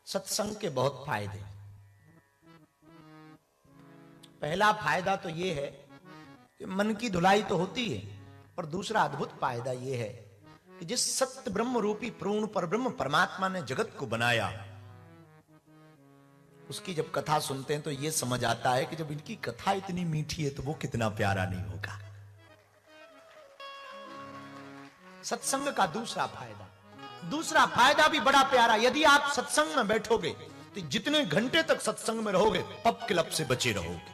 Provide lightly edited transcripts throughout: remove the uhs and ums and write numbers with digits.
सत्संग के बहुत फायदे। पहला फायदा तो यह है कि मन की धुलाई तो होती है, पर दूसरा अद्भुत फायदा यह है कि जिस सत्य ब्रह्म रूपी पूर्ण पर ब्रह्म परमात्मा ने जगत को बनाया, उसकी जब कथा सुनते हैं तो यह समझ आता है कि जब इनकी कथा इतनी मीठी है तो वो कितना प्यारा नहीं होगा। सत्संग का दूसरा फायदा भी बड़ा प्यारा। यदि आप सत्संग में बैठोगे तो जितने घंटे तक सत्संग में रहोगे पब क्लब से बचे रहोगे।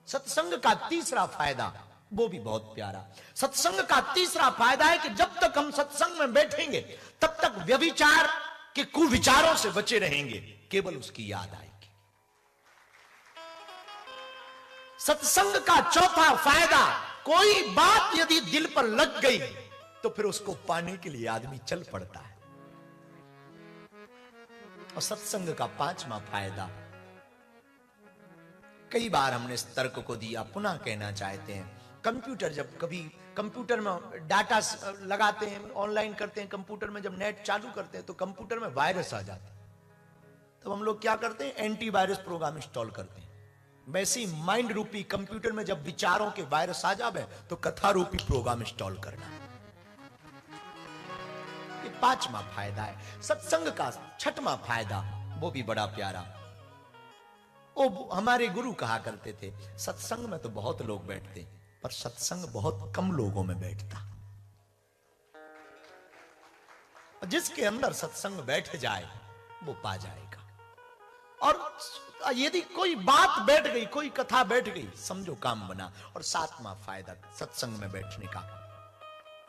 सत्संग का तीसरा फायदा वो भी बहुत प्यारा। सत्संग का तीसरा फायदा है कि जब तक हम सत्संग में बैठेंगे तब तक व्यभिचार के कुविचारों से बचे रहेंगे, केवल उसकी याद आएगी। सत्संग का चौथा फायदा, कोई बात यदि दिल पर लग गई तो फिर उसको पाने के लिए आदमी चल पड़ता है। और सत्संग का पांचवा फायदा, कई बार हमने इस तर्क को दिया, पुनः कहना चाहते हैं। कंप्यूटर, जब कभी कंप्यूटर में डाटा लगाते हैं, ऑनलाइन करते हैं, कंप्यूटर में जब नेट चालू करते हैं तो कंप्यूटर में वायरस आ जाता है, तब हम लोग क्या करते हैं, एंटीवायरस प्रोग्राम इंस्टॉल करते हैं। वैसे ही माइंड रूपी कंप्यूटर में जब विचारों के वायरस आ जावे तो कथा रूपी प्रोग्राम इंस्टॉल करना। ये पांचवा फायदा है। सत्संग का छठवां फायदा वो भी बड़ा प्यारा। वो हमारे गुरु कहा करते थे, सत्संग में तो बहुत लोग बैठते पर सत्संग बहुत कम लोगों में बैठता। जिसके अंदर सत्संग बैठ जाए वो पा जाएगा। और यदि कोई बात बैठ गई, कोई कथा बैठ गई, समझो काम बना। और सातवां फायदा सत्संग में बैठने का,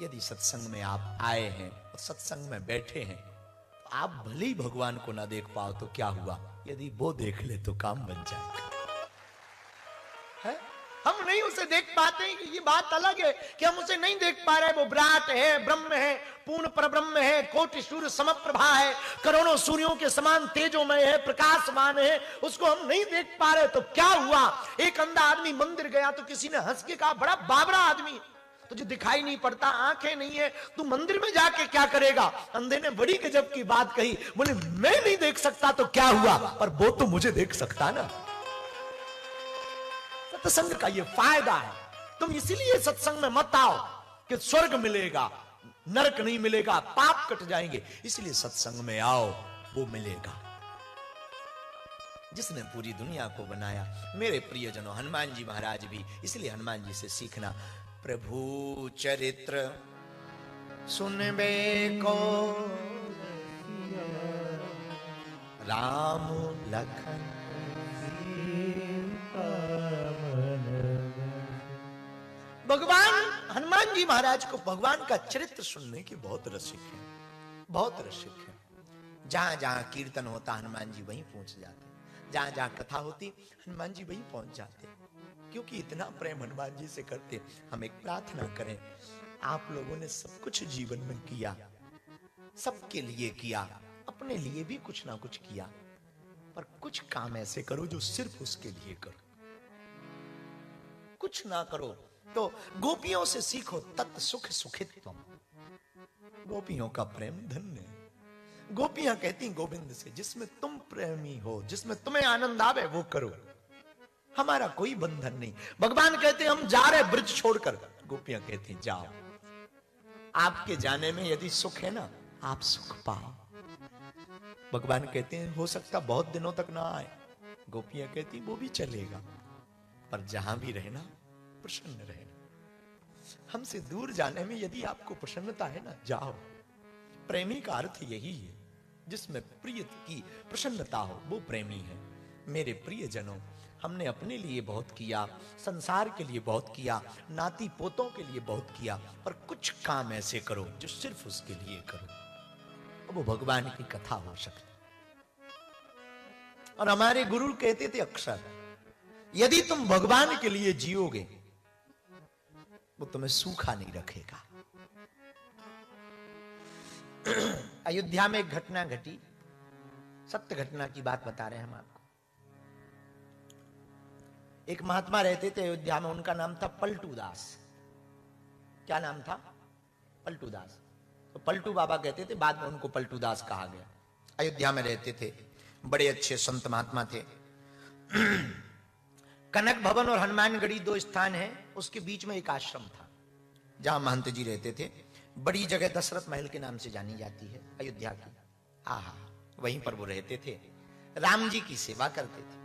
यदि सत्संग में आप आए हैं और सत्संग में बैठे हैं तो आप भले ही भगवान को ना देख पाओ तो क्या हुआ, यदि वो देख ले तो काम बन जाएगा। है? हम नहीं उसे देख पाते हैं, ये बात अलग है कि हम उसे नहीं देख पा रहे। वो विराट है, ब्रह्म है, पूर्ण परब्रह्म है, कोटि सूर्य समप्रभा है, करोड़ों सूर्यों के समान तेजोमय है, प्रकाशमान है, उसको हम नहीं देख पा रहे तो क्या हुआ। एक अंधा आदमी मंदिर गया तो किसी ने हंस के कहा, बड़ा बाबरा आदमी, तुझे दिखाई नहीं पड़ता, आंखें नहीं है, तू मंदिर में जाके क्या करेगा। अंधे ने बड़ी गजब की बात कही, बोले मैं नहीं देख सकता तो क्या हुआ, पर वो तो मुझे देख सकता ना। सत्संग का ये फायदा है। तुम इसीलिए सत्संग में मत आओ कि स्वर्ग मिलेगा, नरक नहीं मिलेगा, पाप कट जाएंगे। इसलिए सत्संग में आओ, वो मिलेगा। जिसने पूरी दुनिया को बनाया, मेरे प्रियजनों, हनुमान जी महाराज भी, इसलिए हनुमान जी से सीखना, प्रभु चरित्र सुनबे को राम लखन। भगवान हनुमान जी महाराज को भगवान का चरित्र सुनने के बहुत रसिक है, बहुत रसिक है। जहां जहां कीर्तन होता हनुमान जी वहीं पहुंच जाते, जहां जहां कथा होती हनुमान जी वहीं पहुंच जाते, क्योंकि इतना प्रेम हनुमान जी से करते। हम एक प्रार्थना करें, आप लोगों ने सब कुछ जीवन में किया, सबके लिए किया, अपने लिए भी कुछ ना कुछ किया, पर कुछ काम ऐसे करो जो सिर्फ उसके लिए करो। कुछ ना करो तो गोपियों से सीखो, तत् सुख सुखित्वम। गोपियों का प्रेम धन्य है। गोपियां कहती गोविंद से, जिसमें तुम प्रेमी हो, जिसमें तुम्हें आनंद आवे वो करो, हमारा कोई बंधन नहीं। भगवान कहते हम जा रहे ब्रज छोड़कर, गोपियां कहती जाओ, आपके जाने में यदि सुख है ना, आप सुख पाओ। भगवान कहते हैं हो सकता बहुत दिनों तक ना आए, गोपियां कहती वो भी चलेगा, पर जहां भी रहना प्रसन्न रहना। हमसे दूर जाने में यदि आपको प्रसन्नता है ना, जाओ। प्रेमी का अर्थ यही है, जिसमें प्रिय की प्रसन्नता हो वो प्रेमी है। मेरे प्रियजनों, हमने अपने लिए बहुत किया, संसार के लिए बहुत किया, नाती पोतों के लिए बहुत किया, पर कुछ काम ऐसे करो जो सिर्फ उसके लिए करो, वो भगवान की कथा हो सकती। और हमारे गुरु कहते थे अक्सर, यदि तुम भगवान के लिए जियोगे वो तुम्हें सूखा नहीं रखेगा। अयोध्या में एक घटना घटी, सत्य घटना की बात बता रहे हैं हम आपको। एक महात्मा रहते थे अयोध्या में, उनका नाम था पलटू दास। क्या नाम था? पलटू दास। तो पलटू बाबा कहते थे, बाद में उनको पलटू दास कहा गया। अयोध्या में रहते थे, बड़े अच्छे संत महात्मा थे। कनक भवन और हनुमानगढ़ी दो स्थान हैं, उसके बीच में एक आश्रम था जहां महंत जी रहते थे। बड़ी जगह दशरथ महल के नाम से जानी जाती है अयोध्या की। आहा, वहीं पर वो रहते थे, राम जी की सेवा करते थे,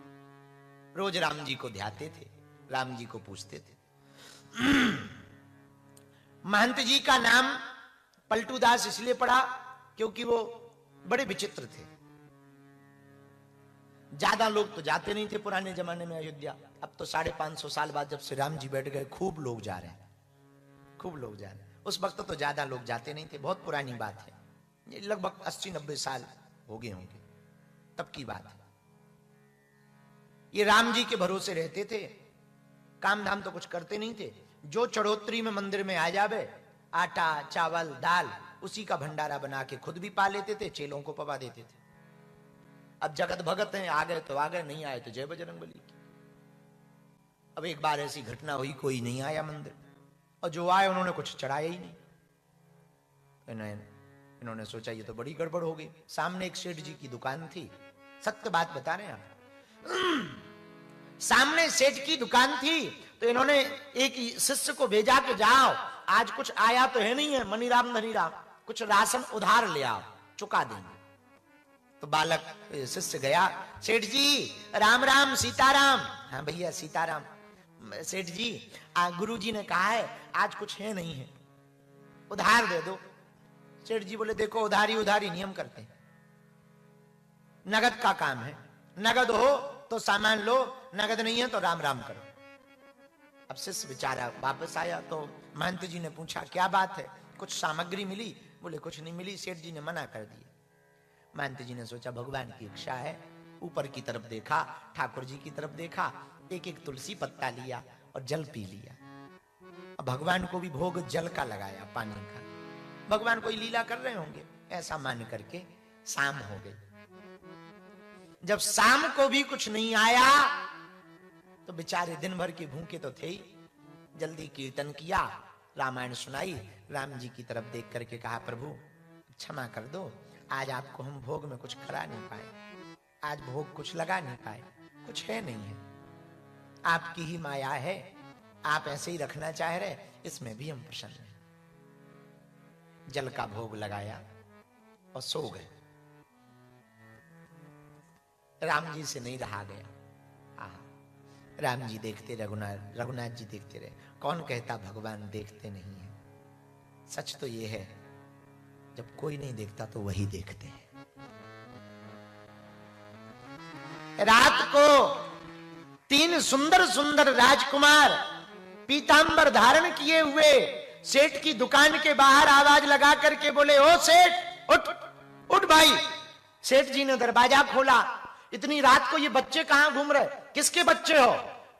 रोज राम जी को ध्याते थे, राम जी को पूछते थे। महंत जी का नाम पलटू दास इसलिए पड़ा क्योंकि वो बड़े विचित्र थे। ज्यादा लोग तो जाते नहीं थे पुराने जमाने में अयोध्या। अब तो 550 साल बाद जब श्री राम जी बैठ गए, खूब लोग जा रहे हैं, खूब लोग जा रहे हैं। उस वक्त तो ज्यादा लोग जाते नहीं थे, बहुत पुरानी बात है, ये लगभग 80-90 साल हो गए होंगे, तब की बात है। ये राम जी के भरोसे रहते थे, काम धाम तो कुछ करते नहीं थे। जो चढ़ोतरी में मंदिर में आ जावे, आटा चावल दाल, उसी का भंडारा बना के खुद भी पा लेते थे, चेलों को पवा देते थे। अब जगत भगत हैं, आ गए तो आ गए, नहीं आए तो जय बजरंगबली की। अब एक बार ऐसी घटना हुई, कोई नहीं आया मंदिर, और जो आए उन्होंने कुछ चढ़ाया ही नहीं। तो इन्होंने सोचा ये तो बड़ी गड़बड़ हो गई। सामने एक सेठ जी की दुकान थी, सत्य बात बता रहे हैं आप। सामने सेठ की दुकान थी, तो इन्होंने एक शिष्य को भेजा कि जाओ, आज कुछ आया तो है नहीं है, मनीराम धनीराम, कुछ राशन उधार ले आओ, चुका देंगे। तो बालक शिष्य गया, सेठ जी राम राम सीताराम। हाँ भैया सीताराम। सेठ जी गुरु जी ने कहा है आज कुछ है नहीं है, उधार दे दो। सेठ जी बोले देखो उधारी उधारी नियम करते हैं, नगद का काम है, नगद हो तो सामान लो, नगद नहीं है तो राम राम करो। अब शिष्य बेचारा वापस आया तो महंत जी ने पूछा क्या बात है, कुछ सामग्री मिली? बोले कुछ नहीं मिली, सेठ जी ने मना कर दिया। महंत जी ने सोचा भगवान की इच्छा है, ऊपर की तरफ देखा, ठाकुर जी की तरफ देखा, एक एक तुलसी पत्ता लिया और जल पी लिया। अब भगवान को भी भोग जल का लगाया, पानी का। भगवान कोई लीला कर रहे होंगे, ऐसा मान करके शाम हो गई। जब शाम को भी कुछ नहीं आया तो बेचारे दिन भर के भूखे तो थे ही, जल्दी कीर्तन किया, रामायण सुनाई, राम जी की तरफ देख करके कहा प्रभु क्षमा कर दो, आज आपको हम भोग में कुछ करा नहीं पाए, आज भोग कुछ लगा नहीं पाए, कुछ है नहीं है, आपकी ही माया है, आप ऐसे ही रखना चाह रहे, इसमें भी हम प्रसन्न हैं। जल का भोग लगाया और सो गए। राम जी से नहीं रहा गया। राम जी देखते, रघुनाथ जी देखते रहे। कौन कहता भगवान देखते नहीं है? सच तो ये है, जब कोई नहीं देखता तो वही देखते हैं। रात को 3 सुंदर सुंदर राजकुमार पीतांबर धारण किए हुए सेठ की दुकान के बाहर आवाज लगा करके बोले ओ सेठ उठ उठ भाई। सेठ जी ने दरवाजा खोला, इतनी रात को ये बच्चे कहां घूम रहे, किसके बच्चे हो?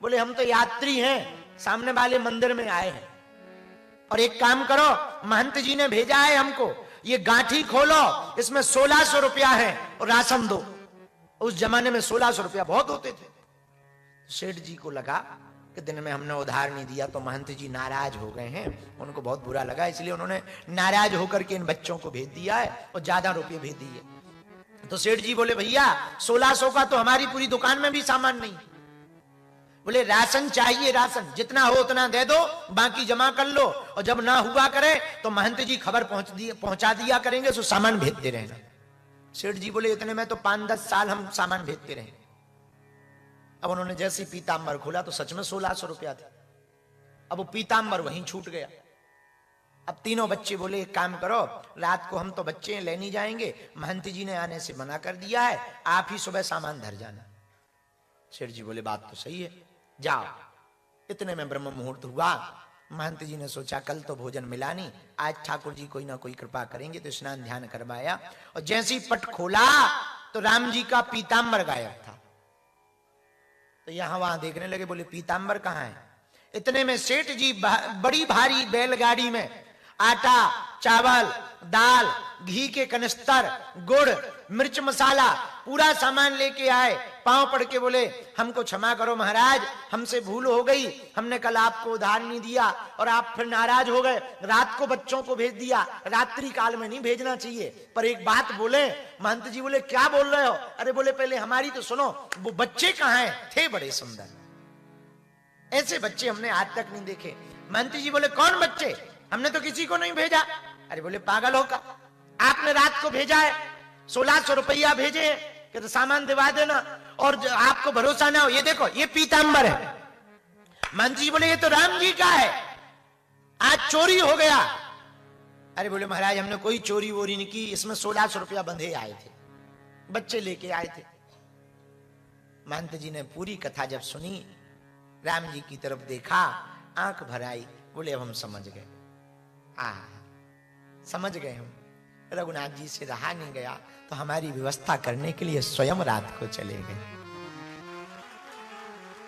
बोले हम तो यात्री हैं, सामने वाले मंदिर में आए हैं, और एक काम करो महंत जी ने भेजा है हमको, ये गांठी खोलो, इसमें 1600 रुपया है और राशन दो। उस जमाने में 1600 रुपया बहुत होते थे। सेठ जी को लगा कि दिन में हमने उधार नहीं दिया तो महंत जी नाराज हो गए हैं, उनको बहुत बुरा लगा, इसलिए उन्होंने नाराज होकर के इन बच्चों को भेज दिया है और ज्यादा रुपये भेज दिए। तो सेठ जी बोले भैया 1600 का तो हमारी पूरी दुकान में भी सामान नहीं। बोले राशन चाहिए, राशन जितना हो उतना दे दो, बाकी जमा कर लो, और जब ना हुआ करे तो महंत जी खबर पहुंचा दिया करेंगे, सो सामान भेजते रहना। सेठ जी बोले इतने में तो 5-10 साल हम सामान भेजते रहे। अब उन्होंने जैसे पीतांबर खोला तो सच में 1600 रुपया थे। अब वो पीतांबर वहीं छूट गया। अब तीनों बच्चे बोले एक काम करो, रात को हम तो बच्चे ले नहीं जाएंगे, महंत जी ने आने से मना कर दिया है, आप ही सुबह सामान धर जाना। सेठ जी बोले बात तो सही है, जाओ। इतने में ब्रह्म मुहूर्त हुआ। महंत जी ने सोचा कल तो भोजन मिला नहीं, आज ठाकुर जी कोई ना कोई कृपा करेंगे, तो स्नान ध्यान करवाया, और जैसे ही पट खोला तो राम जी का पीतांबर गायब था। तो यहां वहां देखने लगे, बोले पीतांबर कहां है? इतने में सेठ जी बड़ी भारी बैलगाड़ी में आटा चावल, दाल, घी के कनिस्तर, गुड़, मिर्च मसाला, पूरा सामान लेके आए। पांव पड़ के बोले हमको क्षमा करो महाराज, हमसे भूल हो गई, हमने कल आपको उधार नहीं दिया और आप फिर नाराज हो गए, रात को बच्चों को भेज दिया, रात्रि काल में नहीं भेजना चाहिए। पर एक बात बोले। महंत जी बोले क्या बोल रहे हो? अरे बोले पहले हमारी तो सुनो, वो बच्चे कहां हैं? थे बड़े सुंदर, ऐसे बच्चे हमने आज तक नहीं देखे। महंत जी बोले कौन बच्चे? हमने तो किसी को नहीं भेजा। अरे बोले पागल हो का, आपने रात को भेजा है, 1600 रुपया भेजे कि तो सामान दिवा देना, और आपको भरोसा ना हो, ये देखो ये पीतांबर है। महंत जी बोले ये तो राम जी का है, आज चोरी हो गया। अरे बोले महाराज हमने कोई चोरी वोरी नहीं की, इसमें 1600 रुपया बंधे आए थे, बच्चे लेके आए थे। महंत जी ने पूरी कथा जब सुनी, राम जी की तरफ देखा, आंख भर आई, बोले अब हम समझ गए, समझ गए हम, रघुनाथ जी से रहा नहीं गया तो हमारी व्यवस्था करने के लिए स्वयं रात को चले गए।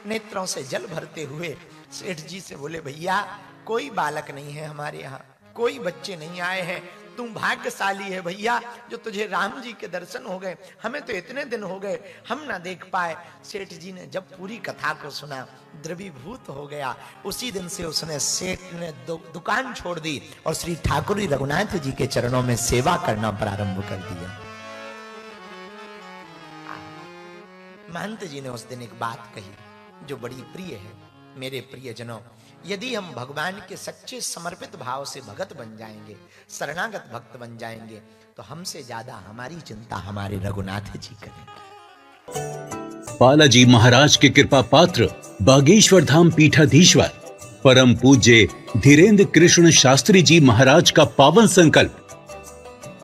नेत्रों से जल भरते हुए सेठ जी से बोले भैया कोई बालक नहीं है हमारे यहाँ, कोई बच्चे नहीं आए हैं, तुम भाग्यशाली है भैया जो तुझे राम जी के दर्शन हो गए, हमें तो इतने दिन हो गए हम ना देख पाए। सेठ जी ने जब पूरी कथा को सुना द्रवीभूत हो गया। उसी दिन से उसने, सेठ ने दुकान छोड़ दी और श्री ठाकुर रघुनाथ जी के चरणों में सेवा करना प्रारंभ कर दिया। महंत जी ने उस दिन एक बात कही जो बड़ी प्रिय है। मेरे प्रियजनों, यदि हम भगवान के सच्चे समर्पित भाव से भगत बन जाएंगे, शरणागत भक्त बन जाएंगे, तो हमसे ज्यादा हमारी चिंता हमारे रघुनाथ जी करेंगे। बालाजी महाराज के कृपा पात्र बागेश्वर धाम पीठाधीश्वर परम पूज्य धीरेन्द्र कृष्ण शास्त्री जी महाराज का पावन संकल्प